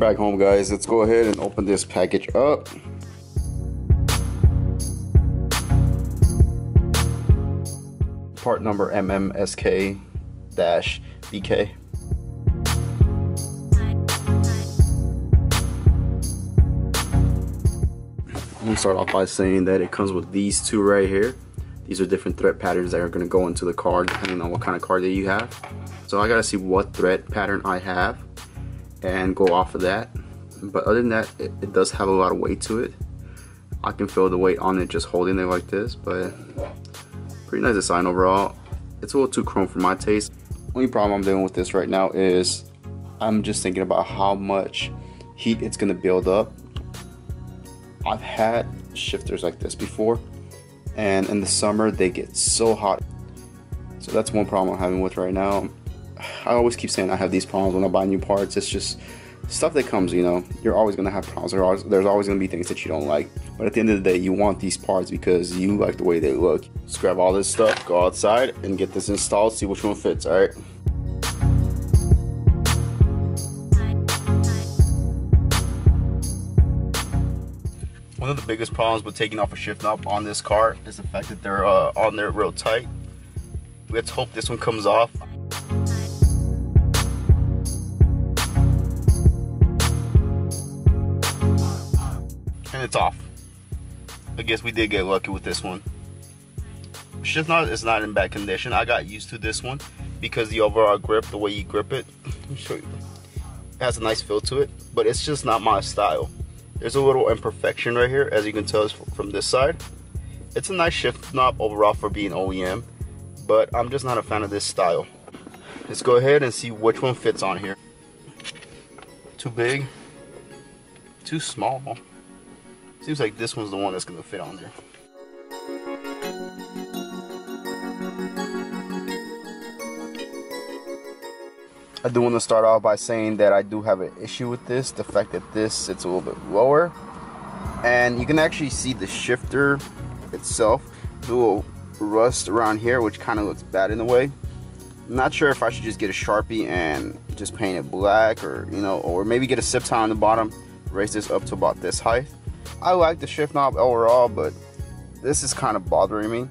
back home, guys. Let's go ahead and open this package up. Part number MMSK-BK. I'm gonna start off by saying that it comes with these two right here. These are different thread patterns that are gonna go into the card depending on what kind of card that you have. So I gotta see what thread pattern I have and go off of that. But other than that, it does have a lot of weight to it. I can feel the weight on it just holding it like this, but pretty nice design overall. It's a little too chrome for my taste. Only problem I'm dealing with this right now is I'm just thinking about how much heat it's gonna build up. I've had shifters like this before, and in the summer they get so hot. So that's one problem I'm having with right now. I always keep saying I have these problems when I buy new parts. It's just stuff that comes, you know, you're always gonna have problems. There's always gonna be things that you don't like. But at the end of the day, you want these parts because you like the way they look. Just grab all this stuff, go outside and get this installed, see which one fits, alright? One of the biggest problems with taking off a shift knob on this car is the fact that they're on there real tight. Let's hope this one comes off. And it's off. I guess we did get lucky with this one. Shift knob is not in bad condition. I got used to this one because the overall grip, the way you grip it, let me show you. It has a nice feel to it, but it's just not my style. There's a little imperfection right here, as you can tell from this side. It's a nice shift knob overall for being OEM, but I'm just not a fan of this style. Let's go ahead and see which one fits on here. Too big, too small. Seems like this one's the one that's gonna fit on there. I do want to start off by saying that I do have an issue with this. The fact that this sits a little bit lower. And you can actually see the shifter itself. There's a little rust around here, which kind of looks bad in a way. I'm not sure if I should just get a Sharpie and just paint it black, or, you know, or maybe get a zip tie on the bottom, raise this up to about this height. I like the shift knob overall, but this is kind of bothering me. I'm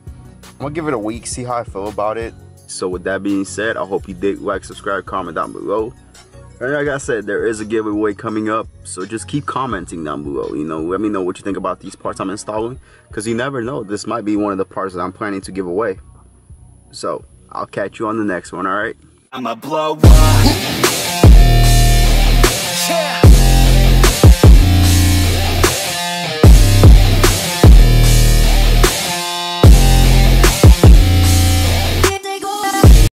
gonna give it a week, see how I feel about it. So with that being said, I hope you did like, subscribe, comment down below. And like I said, there is a giveaway coming up, so just keep commenting down below. You know, let me know what you think about these parts I'm installing, because you never know, this might be one of the parts that I'm planning to give away. So I'll catch you on the next one, alright? I'ma blow up. Yeah.